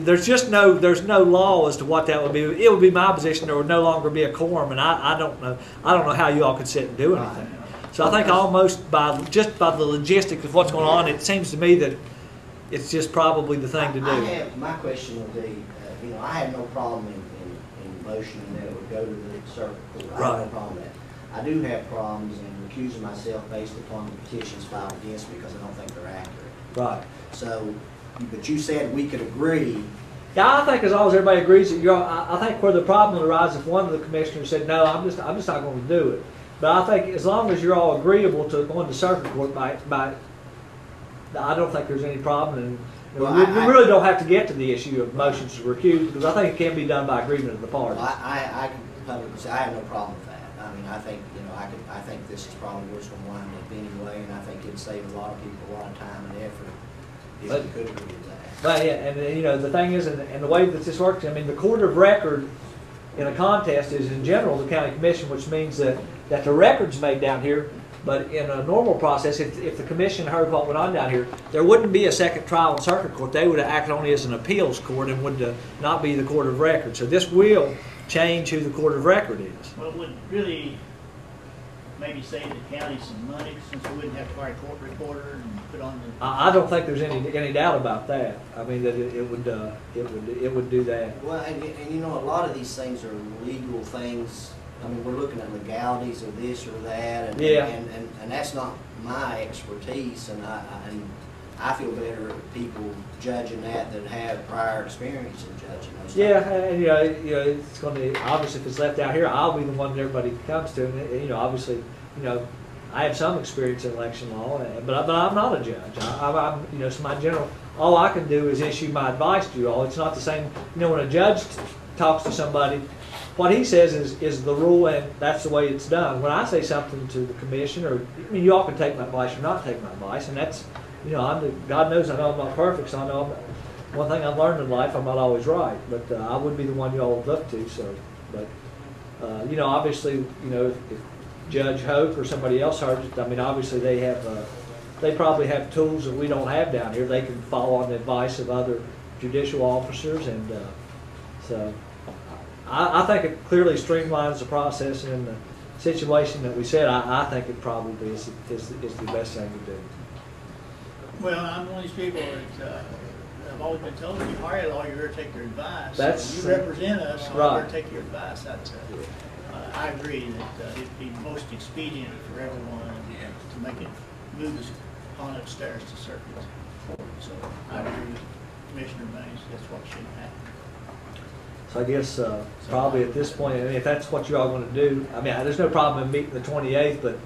there's just there's no law as to what that would be. It would be my position there would no longer be a quorum, and I don't know how you all could sit and do anything. So I think almost just by the logistics of what's going on, it seems to me that it's just probably the thing to do. My question would be, I have no problem in motioning that it would go to the circuit court. I have no problem with that. I do have problems in recusing myself based upon the petitions filed against me because I don't think they're accurate. Right. So, but you said we could agree. Yeah, I think as long as everybody agrees that I think where the problem would arise if one of the commissioners said, no, I'm just not going to do it. But I think as long as you're all agreeable to going to circuit court I don't think there's any problem. And we really don't have to get to the issue of motions to recuse because I think it can be done by agreement of the parties. I can publicly say I have no problem with that. I mean, I think I think this is probably where it's going to wind up anyway, and I think it'd save a lot of people a lot of time and effort if we could agree to that. But yeah, and the thing is, and the way that this works, I mean, the court of record in a contest is in general the county commission, which means that the record's made down here. But in a normal process, if the commission heard what went on down here, there wouldn't be a second trial in circuit court. They would act only as an appeals court and would not be the court of record. So this will change who the court of record is. Well, it would really maybe save the county some money since we wouldn't have to hire a court reporter and put on the. I don't think there's any doubt about that. I mean that it would do that. Well, and a lot of these things are legal things. I mean, we're looking at legalities of this or that, and that's not my expertise, and I feel better at people judging that have prior experience in judging those. Yeah, and it's going to obviously if it's left out here, I'll be the one that everybody comes to, and obviously, I have some experience in election law, but I'm not a judge. I'm so my general, all I can do is issue my advice to you all. It's not the same, when a judge talks to somebody. What he says is the rule, and that's the way it's done. When I say something to the commission, you all can take my advice or not take my advice, and that's, God knows I know I'm not perfect, so I know one thing I've learned in life, I'm not always right, but I would be the one you all would look to. So, but obviously, if Judge Hoke or somebody else heard it, I mean, obviously they probably have tools that we don't have down here. They can follow on the advice of other judicial officers, and so. I think it clearly streamlines the process, and in the situation that we said, I think it probably is the best thing to do. Well, I'm one of these people that I've always been told, if you hire a lawyer, take your advice. So you represent us, so right. you take your advice. I agree that it'd be most expedient for everyone to make it move us on upstairs to circuit. So I agree with Commissioner Banks. That's what should happen. So I guess probably at this point, if that's what you're all going to do, I mean, there's no problem in meeting the 28th,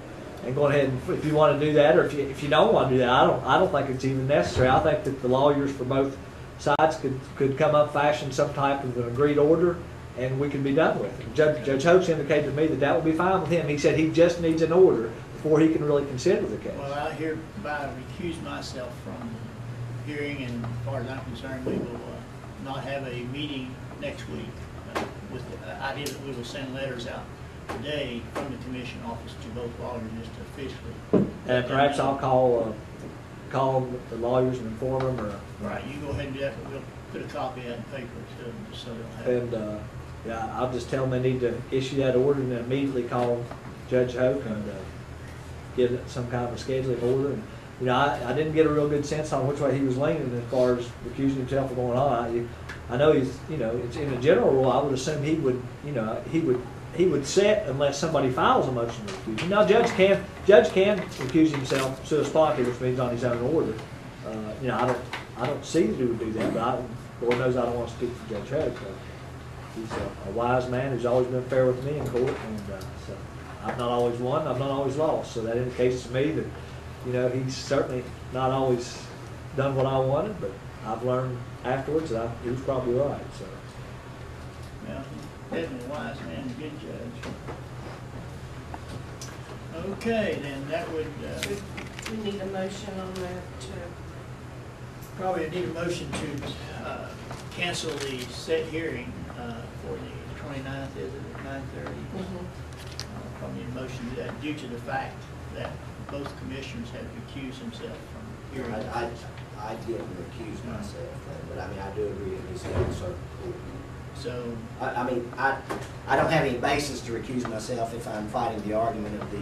and go ahead and if you want to do that, or if you don't want to do that, I don't think it's even necessary. I think that the lawyers for both sides could come up, fashion some type of an agreed order, and we can be done with it. Judge Hoax indicated to me that would be fine with him. He said he just needs an order before he can really consider the case. Well, I hereby recuse myself from hearing, and as far as I'm concerned, we will not have a meeting next week with the idea that we will send letters out today from the commission office to both lawyers just to officially. And perhaps I'll call the lawyers and inform them. Right, you go ahead and do that, but we'll put a copy of that in paper to them just so they'll have it. And I'll just tell them they need to issue that order and then immediately call Judge Hoke and get some kind of a scheduling order. And, I didn't get a real good sense on which way he was leaning as far as recusing himself from going on. I know he's, it's in a general rule. I would assume he would set unless somebody files a motion to recuse. Now, judge can recuse himself sua sponte, which means on his own order. I don't see that he would do that, but Lord knows I don't want to speak for Judge Hoke. He's a wise man who's always been fair with me in court, and so I've not always won, I've not always lost. So that indicates to me that he's certainly not always done what I wanted, but I've learned afterwards that he was probably right. So. Well, definitely a wise man, a good judge. Okay, then that would. We need a motion on that. Probably need a motion to cancel the set hearing for the 29th, is it, at 9:30? Probably need a motion to that due to the fact that both commissioners have recused themselves from hearing. I didn't recuse myself, but I mean, I do agree it needs to go to circuit court. So, I mean, I don't have any basis to recuse myself if I'm fighting the argument of the.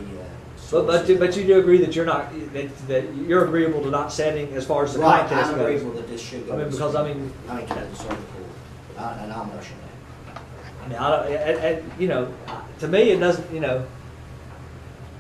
But you do agree that you're not, that you're agreeable to not setting as far as the Right, contest I'm goes? agreeable that this should go. I mean, to because, circuit- I mean, to the circuit court, and I'll motion that. I mean, I don't, you know, to me, it doesn't, you know,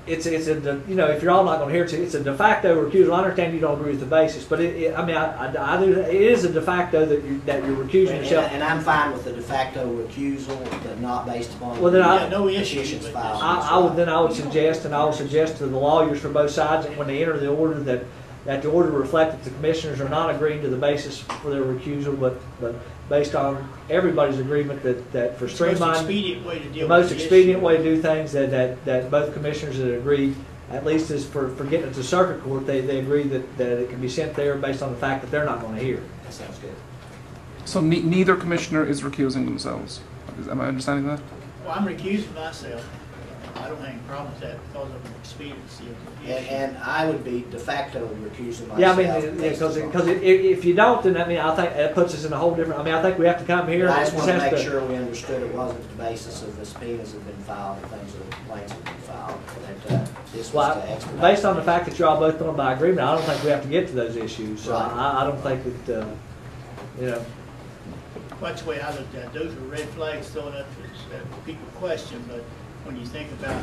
it's a, you know, if you're all not gonna hear it, it's a de facto recusal. I understand you don't agree with the basis, but I mean, I do, it is a de facto that you're recusing yourself. And I'm fine with the de facto recusal, but not based upon. Well, then yeah, no issue petitions with filed. I would suggest, and I would suggest to the lawyers for both sides, that when they enter the order, that the order reflect that the commissioners are not agreeing to the basis for their recusal, but based on everybody's agreement that for It's the most streamlining, expedient way to deal the with most the expedient issue. way to do things, that both commissioners that agree, at least is for getting it to circuit court, they agree that it can be sent there based on the fact that they're not going to hear it. That sounds good. So neither commissioner is recusing themselves. Am I understanding that? Well, I'm recusing myself. I don't have any problem with that because of the expediency of the issue. And I would be de facto recusing myself. Yeah, I mean, because if you don't, then I mean, I think that puts us in a whole different. I mean, I think we have to come here. I just and wanted to assess make the- sure we understood it wasn't the basis of the subpoenas that have been filed, and things that complaints have been filed, that this was Well, to expedite. based on the fact that you're all both going by agreement, I don't think we have to get to those issues. So Right. I don't think that, you know. That's the way I looked at it. Those are red flags thrown up that people question, but when you think about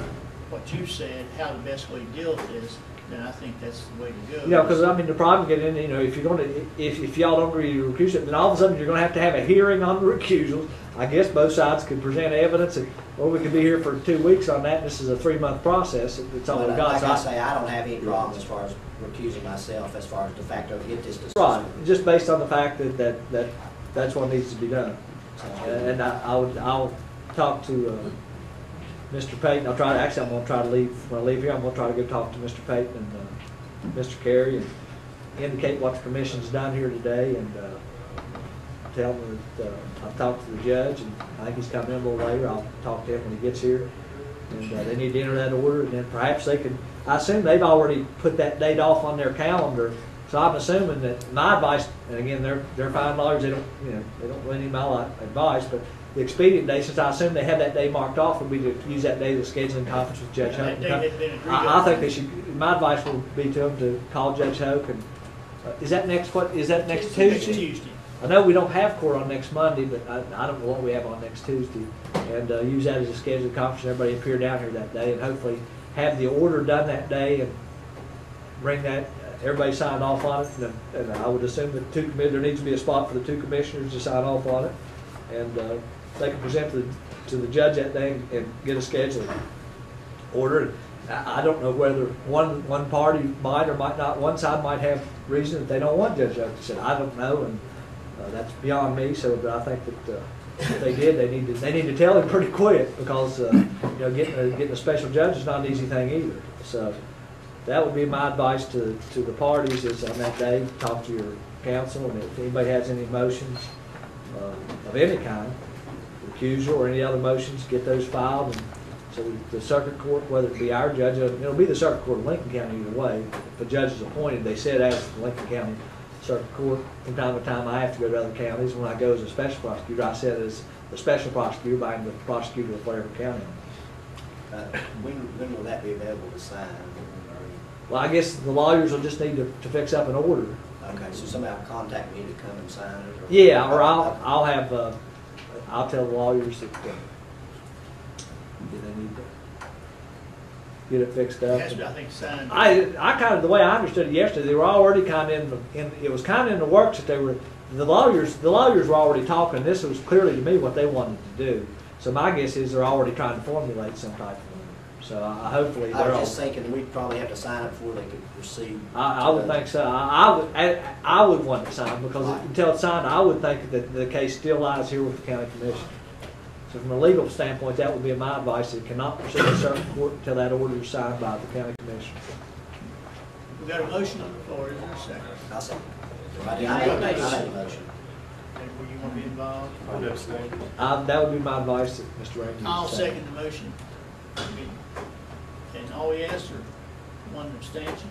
what you said, how the best way to deal with this, then I think that's the way to go. You know, because I mean, the problem getting in, you know, if you're going to, if y'all don't agree to recuse it, then all of a sudden you're going to have a hearing on the recusals. I guess both sides could present evidence, or we could be here for 2 weeks on that. This is a 3-month process. It's all But we've got. like So I say, I don't have any problem as far as recusing myself, as far as de facto get this discussed. Right, just based on the fact that that's what needs to be done. And I'll talk to Mr. Payton. I'm going to try to leave, when I leave here, I'm going to try to go talk to Mr. Payton and Mr. Carey and indicate what the commission's done here today, and tell them that I've talked to the judge, and I think he's coming in a little later. I'll talk to him when he gets here. And they need to enter that order, and then perhaps they can, I assume they've already put that date off on their calendar. So I'm assuming that my advice, and again, they're fine lawyers, they don't really need my advice, but the expedient day, since I assume they have that day marked off, would be to use that day as a scheduling conference with Judge Hoke. That day had been agreed I on. think they should, my advice would be to them to call Judge Hoke, and is that next Tuesday? Next Tuesday. I know we don't have court on next Monday, but I don't know what we have on next Tuesday, and use that as a scheduling conference, everybody appear down here that day, and hopefully have the order done that day, and bring that, everybody signed off on it, and I would assume that there needs to be a spot for the 2 commissioners to sign off on it, and they can present to the judge that day and get a scheduling order. I don't know whether one party might or might not, one side might have reason that they don't want Judge Hoke to sit. I don't know, and that's beyond me. So, but I think that if they did, they need to tell him pretty quick, because getting a special judge is not an easy thing either. So that would be my advice to the parties, is on that day, talk to your counsel, and if anybody has any motions of any kind, recusal or any other motions, get those filed. And so the circuit court, whether it be our judge, it'll be the circuit court of Lincoln County either way. If a judge is appointed, they said as the Lincoln County Circuit Court. From time to time, I have to go to other counties. When I go as a special prosecutor, I said as the special prosecutor, by the prosecutor of whatever county. When will that be available to sign? Well, I guess the lawyers will just need to fix up an order. Okay, so somebody will contact me to come and sign it? Yeah, or I'll have, I'll tell the lawyers that they need to get it fixed up. Has to be, I think, signed. I kind of, the way I understood it yesterday, they were already kind of it was kind of in the works that the lawyers were already talking. This was clearly to me what they wanted to do. So my guess is they're already trying to formulate some type of order. So hopefully I they're was all. just thinking we'd probably have to sign it before they could proceed. I would think so. I would want it signed, because until it's signed, I would think that the case still lies here with the county commission. So from a legal standpoint, that would be my advice. It cannot proceed to circuit court until that order is signed by the county commission. We've got a motion on the floor. Is there a second? I'll second. I made a motion. And where you want to be involved? That would be my advice, that Mr. Rainey. I'll second the motion. And all we ask are one abstention.